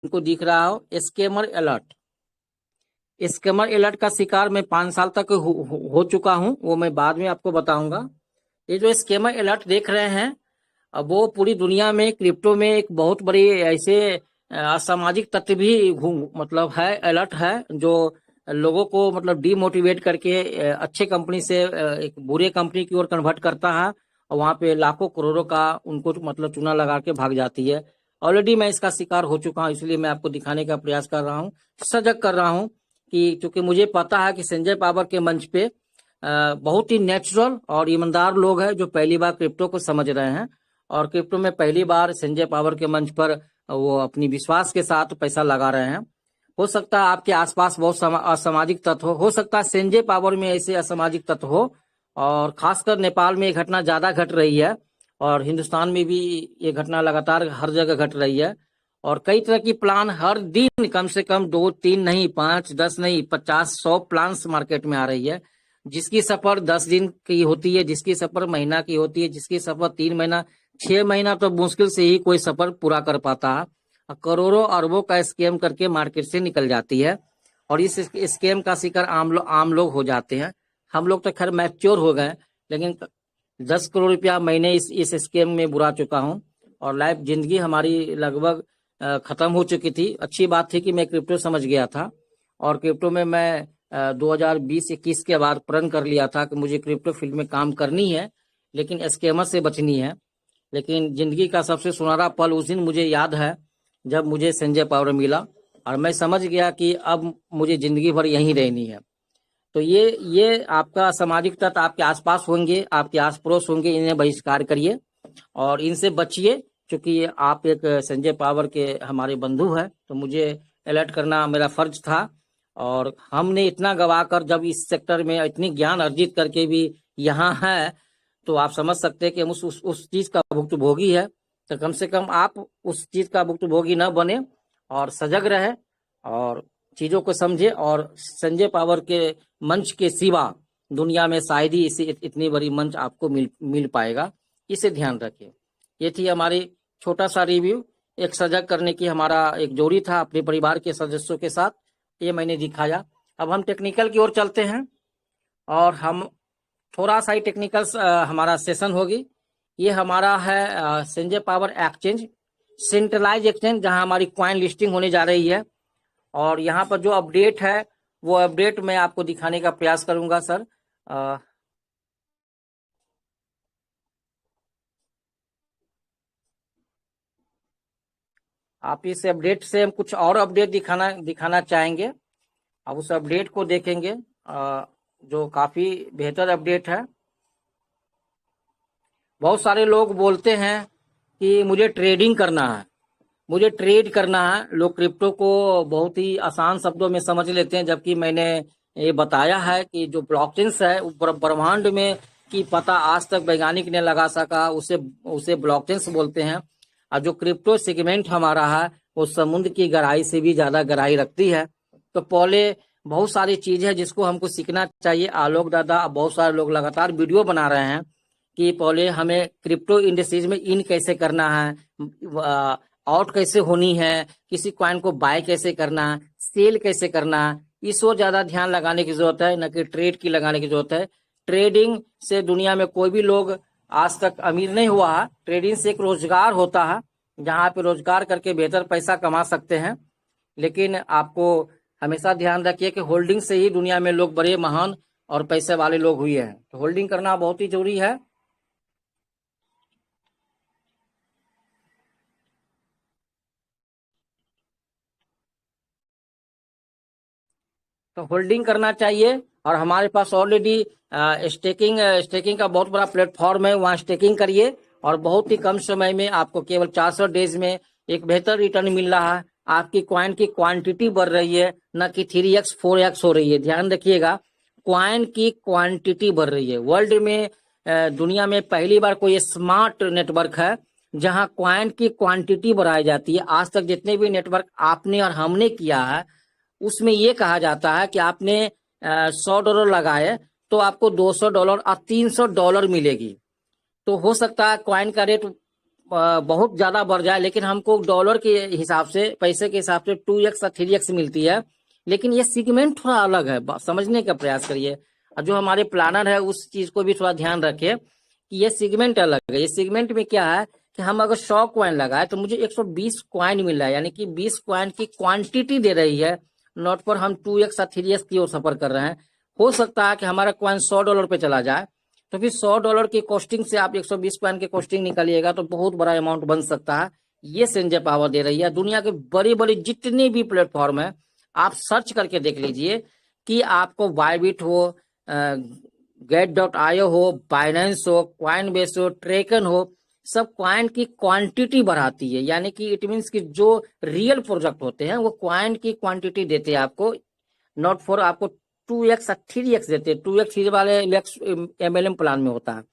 उनको दिख रहा हो स्कैमर अलर्ट। स्कैमर अलर्ट का शिकार मैं 5 साल तक हो चुका हूं, वो मैं बाद में आपको बताऊंगा। ये जो स्कैमर अलर्ट देख रहे हैं, अब वो पूरी दुनिया में क्रिप्टो में एक बहुत बड़ी ऐसे असामाजिक तत्व भी मतलब है, अलर्ट है, जो लोगों को मतलब डीमोटिवेट करके अच्छे कंपनी से एक बुरे कंपनी की ओर कन्वर्ट करता है, और वहां पे लाखों करोड़ों का उनको मतलब चूना लगा के भाग जाती है। ऑलरेडी मैं इसका शिकार हो चुका हूं, इसलिए मैं आपको दिखाने का प्रयास कर रहा हूँ, सजग कर रहा हूँ कि चूंकि मुझे पता है कि संजय पावर के मंच पे बहुत ही नेचुरल और ईमानदार लोग हैं जो पहली बार क्रिप्टो को समझ रहे हैं, और क्रिप्टो में पहली बार संजय पावर के मंच पर वो अपनी विश्वास के साथ पैसा लगा रहे हैं। हो सकता है आपके आसपास बहुत असामाजिक तत्व हो सकता है संजय पावर में ऐसे असामाजिक तत्व हो, और खासकर नेपाल में ये घटना ज्यादा घट रही है, और हिंदुस्तान में भी ये घटना लगातार हर जगह घट रही है। और कई तरह की प्लान हर दिन कम से कम 2 3 नहीं, 5 10 नहीं, 50 100 प्लान्स मार्केट में आ रही है, जिसकी सफर 10 दिन की होती है, जिसकी सफर महीना की होती है, जिसकी सफर 3 महीना 6 महीना तो मुश्किल से ही कोई सफर पूरा कर पाता है। करोड़ों अरबों का स्कैम करके मार्केट से निकल जाती है, और इस स्कैम का शिकार आम लोग हो जाते हैं। हम लोग तो खैर मैच्योर हो गए, लेकिन 10 करोड़ रुपया महीने इस स्कैम में बुरा चुका हूँ, और लाइफ जिंदगी हमारी लगभग खत्म हो चुकी थी। अच्छी बात थी कि मैं क्रिप्टो समझ गया था, और क्रिप्टो में मैं 2020-21 के बाद प्रण कर लिया था कि मुझे क्रिप्टो फील्ड में काम करनी है, लेकिन स्कैमर से बचनी है। लेकिन जिंदगी का सबसे सुनहरा पल उस दिन मुझे याद है जब मुझे संजय पावर मिला, और मैं समझ गया कि अब मुझे जिंदगी भर यहीं रहनी है। तो ये आपका सामाजिक तत्व आपके आसपास होंगे, आपके आस पड़ोस होंगे, इन्हें बहिष्कार करिए और इनसे बचिए। क्योंकि आप एक संजय पावर के हमारे बंधु हैं, तो मुझे अलर्ट करना मेरा फर्ज था। और हमने इतना गवा कर जब इस सेक्टर में इतनी ज्ञान अर्जित करके भी यहाँ है, तो आप समझ सकते हैं कि हम उस चीज का भुक्तभोगी है। तो कम से कम आप उस चीज का भुक्तभोगी न बने, और सजग रहे, और चीजों को समझे। और संजय पावर के मंच के सिवा दुनिया में शायद ही इसी इतनी बड़ी मंच आपको मिल पाएगा, इसे ध्यान रखिए। ये थी हमारी छोटा सा रिव्यू, एक सजग करने की हमारा एक जोड़ी था अपने परिवार के सदस्यों के साथ, ये मैंने दिखाया। अब हम टेक्निकल की ओर चलते हैं, और हम थोड़ा सा ही टेक्निकल हमारा सेशन होगी। ये हमारा है Sanjay power exchange, centralize exchange, जहां हमारी क्वाइन लिस्टिंग होने जा रही है। और यहाँ पर जो अपडेट है वो अपडेट मैं आपको दिखाने का प्रयास करूंगा सर। आप इस अपडेट से हम कुछ और अपडेट दिखाना चाहेंगे। अब उस अपडेट को देखेंगे, जो काफी बेहतर अपडेट है। बहुत सारे लोग बोलते हैं कि मुझे ट्रेडिंग करना है, मुझे ट्रेड करना है। लोग क्रिप्टो को बहुत ही आसान शब्दों में समझ लेते हैं, जबकि मैंने ये बताया है कि जो ब्लॉकचेन्स है ब्रह्मांड में की पता आज तक वैज्ञानिक ने लगा सका, उसे उसे ब्लॉकचेन्स बोलते हैं। और जो क्रिप्टो सेगमेंट हमारा है वो समुद्र की गहराई से भी ज्यादा गहराई रखती है। तो पहले बहुत सारी चीज है जिसको हमको सीखना चाहिए। आलोक दादा, बहुत सारे लोग लगातार वीडियो बना रहे हैं कि पहले हमें क्रिप्टो इंडस्ट्रीज में इन कैसे करना है, आउट कैसे होनी है, किसी कॉइन को बाय कैसे करना है, सेल कैसे करना है, इस ओर ज्यादा ध्यान लगाने की जरूरत है, न कि ट्रेड की लगाने की जरूरत है। ट्रेडिंग से दुनिया में कोई भी लोग आज तक अमीर नहीं हुआ है। ट्रेडिंग से एक रोजगार होता है, जहां पे रोजगार करके बेहतर पैसा कमा सकते हैं। लेकिन आपको हमेशा ध्यान रखिए कि होल्डिंग से ही दुनिया में लोग बड़े महान और पैसे वाले लोग हुए हैं। तो होल्डिंग करना बहुत ही जरूरी है। तो होल्डिंग करना चाहिए। और हमारे पास ऑलरेडी स्टेकिंग स्टेकिंग का बहुत बड़ा प्लेटफॉर्म है, वहाँ स्टेकिंग करिए, और बहुत ही कम समय में आपको केवल 400 डेज में एक बेहतर रिटर्न मिल रहा है। आपकी क्वाइन की क्वांटिटी बढ़ रही है, न कि 3x 4x हो रही है। ध्यान रखिएगा, क्वाइन की क्वांटिटी बढ़ रही है। वर्ल्ड में दुनिया में पहली बार कोई स्मार्ट नेटवर्क है जहां क्वाइन की क्वांटिटी बढ़ाई जाती है। आज तक जितने भी नेटवर्क आपने और हमने किया है, उसमें ये कहा जाता है कि आपने $100 लगाए तो आपको $200 और $300 मिलेगी। तो हो सकता है क्वाइन का रेट बहुत ज्यादा बढ़ जाए, लेकिन हमको डॉलर के हिसाब से, पैसे के हिसाब से 2x या 3x मिलती है। लेकिन ये सेगमेंट थोड़ा अलग है, समझने का प्रयास करिए। और जो हमारे प्लानर है उस चीज को भी थोड़ा ध्यान रखें कि ये सेगमेंट अलग है। ये सेगमेंट में क्या है कि हम अगर 100 कॉइन लगाए तो मुझे 120 कॉइन मिल रहा है, यानी कि 20 कॉइन की क्वांटिटी दे रही है, नॉट पर हम 2x या 3x की ओर सफर कर रहे हैं। हो सकता है कि हमारा कॉइन $100 पे चला जाए, तो फिर $100 की कॉस्टिंग से आप 120 कॉइन की कॉस्टिंग निकालिएगा तो बहुत बड़ा अमाउंट बन सकता है। ये सेंजे पावर दे रही है। दुनिया के बड़े बड़े जितने भी प्लेटफॉर्म है आप सर्च करके देख लीजिए कि आपको बायबिट हो, गेट.io हो, बाइनेंस हो, कॉइन बेस हो, ट्रेकन हो, सब कॉइन की क्वांटिटी बढ़ाती है। यानी कि इट मीन्स कि जो रियल प्रोजेक्ट होते हैं वो कॉइन की क्वांटिटी देते हैं आपको, नॉट फॉर आपको 2x या 3x देते हैं। 2x 3 वाले MLM प्लान में होता है।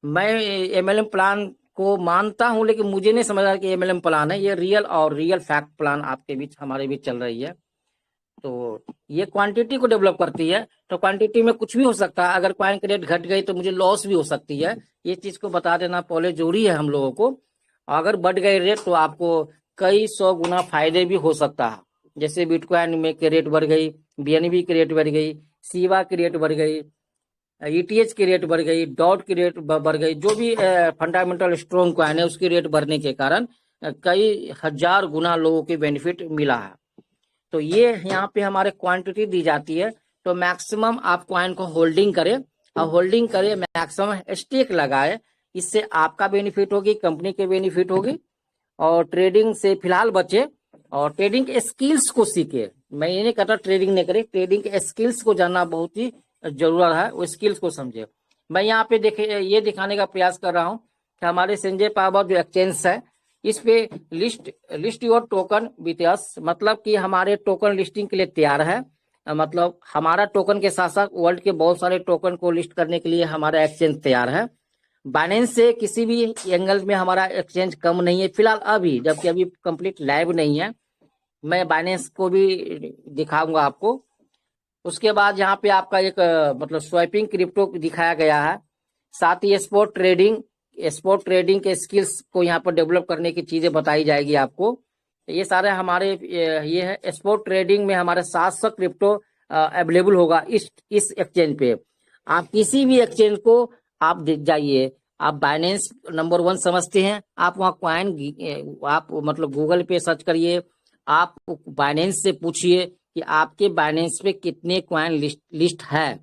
मैं MLM प्लान को मानता हूं, लेकिन मुझे नहीं समझ रहा कि MLM प्लान है। ये रियल और रियल फैक्ट प्लान आपके बीच, हमारे बीच चल रही है। तो ये क्वांटिटी को डेवलप करती है। तो क्वांटिटी में कुछ भी हो सकता है। अगर कॉइन की रेट घट गई तो मुझे लॉस भी हो सकती है। ये चीज को बता देना पहले जरूरी है हम लोगों को। अगर बढ़ गई रेट तो आपको कई 100 गुना फायदे भी हो सकता है। जैसे बिटकॉइन में की रेट बढ़ गई, BNB की रेट बढ़ गई, सीवा की रेट बढ़ गई, ETH की रेट बढ़ गई, डॉट की रेट बढ़ गई। जो भी फंडामेंटल स्ट्रॉन्ग कॉइन है उसकी रेट बढ़ने के कारण कई हजार गुना लोगों के बेनिफिट मिला है। तो ये यहाँ पे हमारे क्वांटिटी दी जाती है। तो मैक्सिमम आप कॉइन को होल्डिंग करें, और होल्डिंग करें, मैक्सिमम स्टेक लगाए। इससे आपका बेनिफिट होगी, कंपनी के बेनिफिट होगी। और ट्रेडिंग से फिलहाल बचे और ट्रेडिंग के स्किल्स को सीखे। मैं ये नहीं कहता ट्रेडिंग नहीं करे, ट्रेडिंग के स्किल्स को जानना बहुत ही जरूरत है, वो स्किल्स को समझे। मैं यहाँ पे देखे ये दिखाने का प्रयास कर रहा हूँ कि हमारे संजय पावर जो एक्सचेंज है इस पे list your token with us, मतलब कि हमारे टोकन लिस्टिंग के लिए तैयार है। मतलब हमारा टोकन के साथ साथ वर्ल्ड के बहुत सारे टोकन को लिस्ट करने के लिए हमारा एक्सचेंज तैयार है। बाइनेंस से किसी भी एंगल में हमारा एक्सचेंज कम नहीं है फिलहाल अभी, जबकि अभी कंप्लीट लाइव नहीं है। मैं बाइनेंस को भी दिखाऊंगा आपको। उसके बाद यहाँ पे आपका एक मतलब स्वैपिंग क्रिप्टो दिखाया गया है। साथ ही स्पोर्ट ट्रेडिंग के स्किल्स को यहाँ पर डेवलप करने की चीजें बताई जाएगी आपको। ये सारे हमारे ये है स्पोर्ट ट्रेडिंग में हमारे 700 क्रिप्टो अवेलेबल होगा इस एक्सचेंज पे। आप किसी भी एक्सचेंज को आप जाइए, आप बाइनेंस नंबर 1 समझते हैं, आप वहाँ कॉइन आप मतलब गूगल पे सर्च करिए, आप बाइनेंस से पूछिए कि आपके बाइनेंस पे कितने कॉइन लिस्ट है।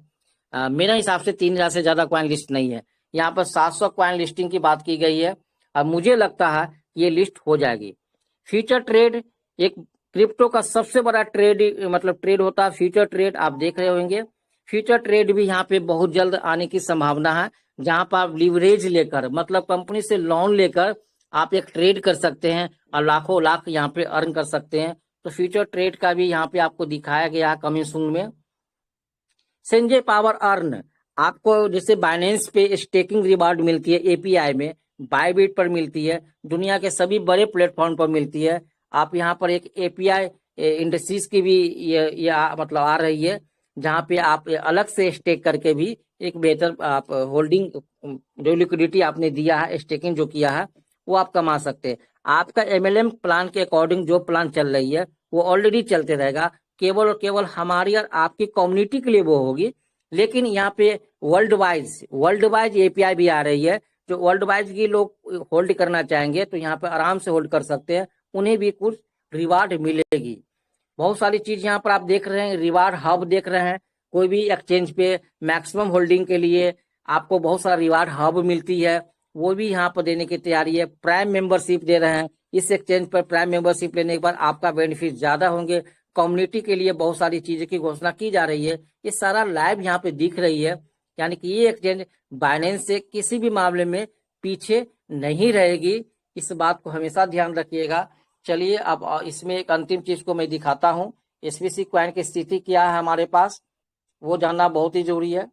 मेरे हिसाब से 3000 से ज्यादा कॉइन लिस्ट नहीं है। यहाँ पर 700 कॉइन लिस्टिंग की बात की गई है और मुझे लगता है ये लिस्ट हो जाएगी। फ्यूचर ट्रेड एक क्रिप्टो का सबसे बड़ा ट्रेड होता है। फ्यूचर ट्रेड आप देख रहे होंगे। फ्यूचर ट्रेड भी यहाँ पे बहुत जल्द आने की संभावना है, जहां पर आप लिवरेज लेकर, मतलब कंपनी से लोन लेकर आप एक ट्रेड कर सकते हैं और लाखों लाख यहाँ पे अर्न कर सकते हैं। तो फ्यूचर ट्रेड का भी यहाँ पे आपको दिखाया गया है कमिंग सून में। संजय पावर अर्न आपको जैसे बाइनेंस पे स्टेकिंग रिवार्ड मिलती है, API में, बायबिट पर मिलती है, दुनिया के सभी बड़े प्लेटफॉर्म पर मिलती है। आप यहाँ पर एक API इंडस्ट्रीज की भी मतलब आ रही है, जहाँ पे आप अलग से स्टेक करके भी एक बेहतर आप होल्डिंग, जो लिक्विडिटी आपने दिया है, स्टेकिंग जो किया है, वो आप कमा सकते हैं। आपका MLM प्लान के अकॉर्डिंग जो प्लान चल रही है वो ऑलरेडी चलते रहेगा। केवल और केवल हमारी और आपकी कम्युनिटी के लिए वो होगी। लेकिन यहाँ पे वर्ल्ड वाइज API भी आ रही है। जो वर्ल्ड वाइज की लोग होल्ड करना चाहेंगे तो यहाँ पे आराम से होल्ड कर सकते हैं, उन्हें भी कुछ रिवार्ड मिलेगी। बहुत सारी चीज यहाँ पर आप देख रहे हैं, रिवार्ड हब देख रहे हैं। कोई भी एक्सचेंज पे मैक्सिमम होल्डिंग के लिए आपको बहुत सारा रिवार्ड हब मिलती है, वो भी यहाँ पर देने की तैयारी है। प्राइम मेंबरशिप दे रहे हैं। इस एक्सचेंज पर प्राइम मेंबरशिप लेने के बाद आपका बेनिफिट ज्यादा होंगे। कम्युनिटी के लिए बहुत सारी चीजों की घोषणा की जा रही है। ये सारा लाइव यहाँ पे दिख रही है। यानी कि ये एक्सचेंज बाइनेंस से किसी भी मामले में पीछे नहीं रहेगी। इस बात को हमेशा ध्यान रखिएगा। चलिए अब इसमें एक अंतिम चीज को मैं दिखाता हूँ। SVC कॉइन की स्थिति क्या है हमारे पास, वो जानना बहुत ही जरूरी है।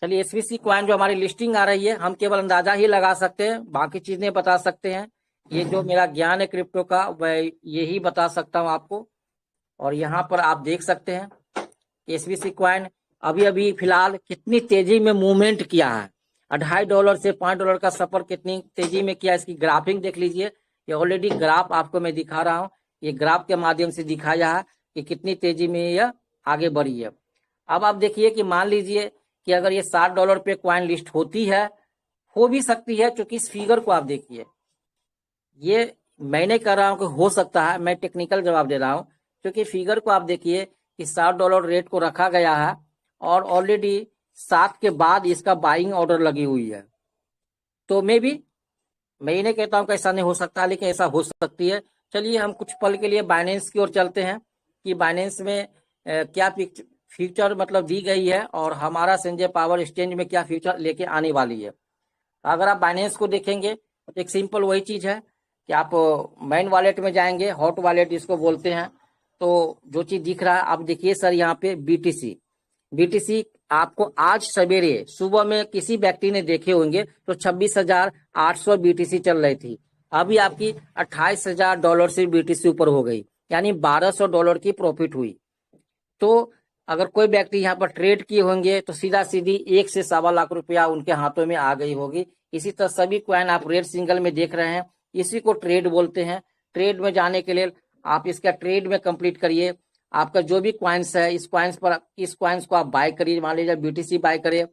चलिए SVC कॉइन जो हमारी लिस्टिंग आ रही है, हम केवल अंदाजा ही लगा सकते हैं, बाकी चीज नहीं बता सकते हैं। ये जो मेरा ज्ञान है क्रिप्टो का, वह यही बता सकता हूँ आपको। और यहाँ पर आप देख सकते हैं SVC कॉइन अभी अभी फिलहाल कितनी तेजी में मूवमेंट किया है, $2.5 से $5 का सफर कितनी तेजी में किया, इसकी ग्राफिंग देख लीजिए। ये ऑलरेडी ग्राफ आपको मैं दिखा रहा हूँ, ये ग्राफ के माध्यम से दिखाया है कि कितनी तेजी में यह आगे बढ़ी है। अब आप देखिए कि मान लीजिए कि अगर ये $60 पे क्वाइन लिस्ट होती है, हो भी सकती है, क्योंकि इस फिगर को आप देखिए, ये मैं नहीं कह रहा हूं कि हो सकता है, मैं टेक्निकल जवाब दे रहा हूं, क्योंकि फिगर को आप देखिए कि $60 रेट को रखा गया है और ऑलरेडी 7 के बाद इसका बाइंग ऑर्डर लगी हुई है। तो मैं ये नहीं कहता हूं कि ऐसा नहीं हो सकता, लेकिन ऐसा हो सकती है। चलिए हम कुछ पल के लिए बाइनेंस की ओर चलते हैं कि बाइनेंस में क्या फ्यूचर मतलब दी गई है और हमारा संजय पावर एक्सचेंज में क्या फ्यूचर लेके आने वाली है। अगर आप बाइनेंस को देखेंगे तो एक सिंपल वही चीज है कि आप मेन वॉलेट में जाएंगे, हॉट वॉलेट जिसको बोलते हैं, तो जो चीज दिख रहा है आप देखिए सर, यहाँ पे बीटीसी आपको आज सवेरे सुबह में किसी व्यक्ति ने देखे होंगे तो 26,800 बीटीसी चल रही थी, अभी आपकी $28,000 से बीटीसी ऊपर हो गई, यानी $1,200 की प्रॉफिट हुई। तो अगर कोई व्यक्ति यहाँ पर ट्रेड किए होंगे तो सीधा सीधी 1 से ₹1.25 लाख उनके हाथों में आ गई होगी। इसी तरह सभी क्वाइन आप रेड सिंगल में देख रहे हैं, इसी को ट्रेड बोलते हैं। ट्रेड में जाने के लिए आप इसका ट्रेड में कंप्लीट करिए, आपका जो भी क्वाइंस है इस क्वाइंस को आप बाय करिए। मान लीजिए बीटीसी बाय करिए,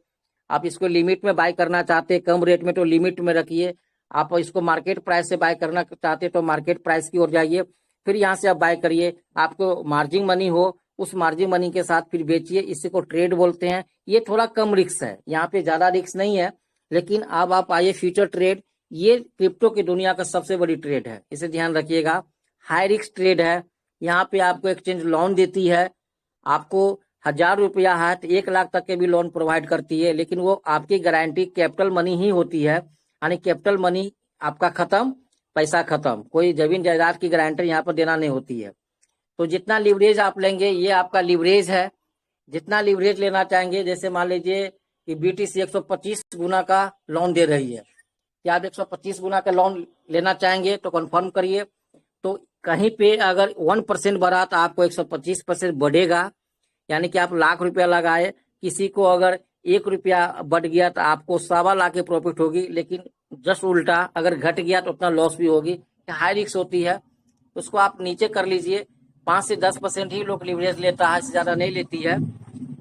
आप इसको लिमिट में बाय करना चाहते हैं कम रेट में तो लिमिट में रखिए, आप इसको मार्केट प्राइस से बाय करना चाहते हैं तो मार्केट प्राइस की ओर जाइए, फिर यहाँ से आप बाय करिए। आपको मार्जिन मनी हो, उस मार्जिन मनी के साथ फिर बेचिए, इसी को ट्रेड बोलते हैं। ये थोड़ा कम रिस्क है, यहाँ पे ज्यादा रिस्क नहीं है। लेकिन अब आप आइए फ्यूचर ट्रेड, ये क्रिप्टो की दुनिया का सबसे बड़ी ट्रेड है, इसे ध्यान रखिएगा। हाई रिस्क ट्रेड है, यहाँ पे आपको एक्सचेंज लोन देती है, आपको ₹1,000 है तो 1 लाख तक के भी लोन प्रोवाइड करती है, लेकिन वो आपकी गारंटी कैपिटल मनी ही होती है, यानी कैपिटल मनी आपका खत्म, पैसा खत्म, कोई जमीन जायदाद की गारंटी यहाँ पर देना नहीं होती है। तो जितना लिवरेज आप लेंगे ये आपका लिवरेज है, जितना लिवरेज लेना चाहेंगे, जैसे मान लीजिए कि बीटीसी 125 गुना का लोन दे रही है, क्या आप 125 गुना का लोन लेना चाहेंगे तो कंफर्म करिए। तो कहीं पे अगर 1% बढ़ा तो आपको 125% बढ़ेगा, यानी कि आप ₹1,00,000 लगाए, किसी को अगर ₹1 बढ़ गया तो आपको ₹1.25 की प्रॉफिट होगी, लेकिन जस्ट उल्टा अगर घट गया तो उतना लॉस भी होगी। हाई रिस्क होती है, उसको आप नीचे कर लीजिए। 5 से 10% ही लोग लिवरेज लेता है, इससे ज्यादा नहीं लेती है।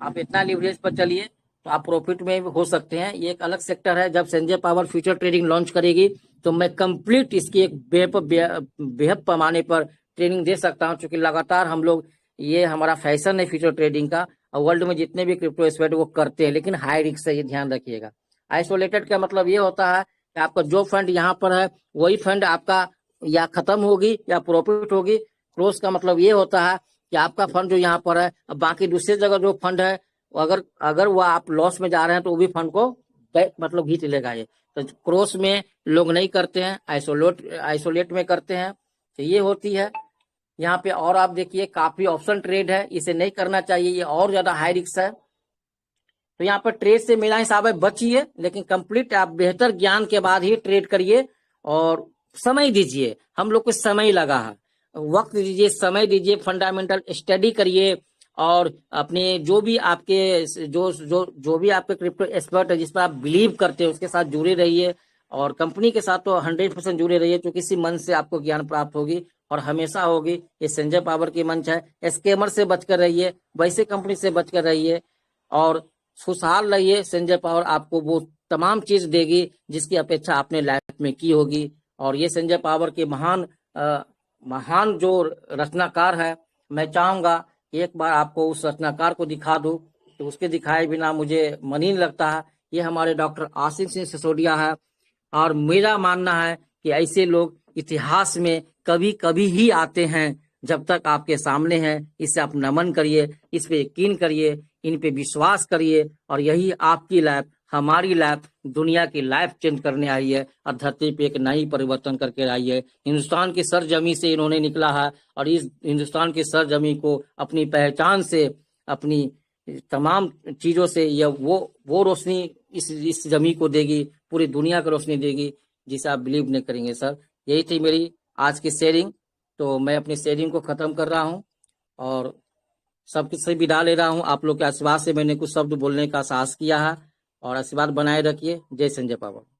आप इतना लिवरेज पर चलिए तो आप प्रॉफिट में हो सकते हैं। ये एक अलग सेक्टर है, जब Sanjay power future trading launch करेगी तो मैं कंप्लीट इसकी एक बेहद पैमाने पर ट्रेनिंग दे सकता हूं, क्योंकि लगातार हम लोग, ये हमारा फैशन है फ्यूचर ट्रेडिंग का, और वर्ल्ड में जितने भी क्रिप्टो एक्सपर्ट वो करते हैं, लेकिन हाई रिस्क है, ये ध्यान रखिएगा। आइसोलेटेड का मतलब ये होता है कि आपका जो फंड यहाँ पर है वही फंड आपका या खत्म होगी या प्रॉफिट होगी। क्लोज का मतलब ये होता है कि आपका फंड जो यहाँ पर है, अब बाकी दूसरी जगह जो फंड है, अगर अगर वो आप लॉस में जा रहे हैं तो वो भी फंड को मतलब घींच लेगा। ये तो क्रॉस में लोग नहीं करते हैं, आइसोलेट में करते हैं, तो ये होती है यहाँ पे। और आप देखिए काफी ऑप्शन ट्रेड है, इसे नहीं करना चाहिए, ये और ज्यादा हाई रिस्क है। तो यहाँ पर ट्रेड से मेरा हिसाब है बचिए, लेकिन कंप्लीट आप बेहतर ज्ञान के बाद ही ट्रेड करिए और समय दीजिए। हम लोग को समय लगा है, वक्त दीजिए, समय दीजिए, फंडामेंटल स्टडी करिए, और अपने जो भी आपके जो भी आपके क्रिप्टो एक्सपर्ट है जिस पर आप बिलीव करते हैं उसके साथ जुड़े रहिए, और कंपनी के साथ तो 100% जुड़े रहिए, क्योंकि इसी मन से आपको ज्ञान प्राप्त होगी और हमेशा होगी। ये संजय पावर की मंच है। स्कैमर से बचकर रहिए, वैसे कंपनी से बचकर रहिए और खुशहाल रहिए। संजय पावर आपको वो तमाम चीज देगी जिसकी अपेक्षा आपने लाइफ में की होगी। और ये संजय पावर के महान जो रचनाकार है, मैं चाहूंगा कि एक बार आपको उस रचनाकार को दिखा दूं, तो उसके दिखाए बिना मुझे मन ही नहीं लगता है। ये हमारे डॉक्टर आशीष सिंह सिसोदिया है, और मेरा मानना है कि ऐसे लोग इतिहास में कभी कभी ही आते हैं। जब तक आपके सामने हैं, इसे आप नमन करिए, इस पे यकीन करिए, इन पे विश्वास करिए, और यही आपकी लाइफ, हमारी लाइफ, दुनिया की लाइफ चेंज करने आई है और धरती पे एक नई परिवर्तन करके आई है। हिंदुस्तान की सरजमी से इन्होंने निकला है, और इस हिंदुस्तान की सरजमी को अपनी पहचान से, अपनी तमाम चीजों से यह वो रोशनी इस जमी को देगी, पूरी दुनिया को रोशनी देगी, जिसे आप बिलीव नहीं करेंगे सर। यही थी मेरी आज की शेयरिंग, तो मैं अपनी शेयरिंग को खत्म कर रहा हूँ और सबसे विदा ले रहा हूँ। आप लोग के आशीर्वाद से मैंने कुछ शब्द बोलने का साहस किया है, और आशीर्वाद बनाए रखिए। जय संजय पावर।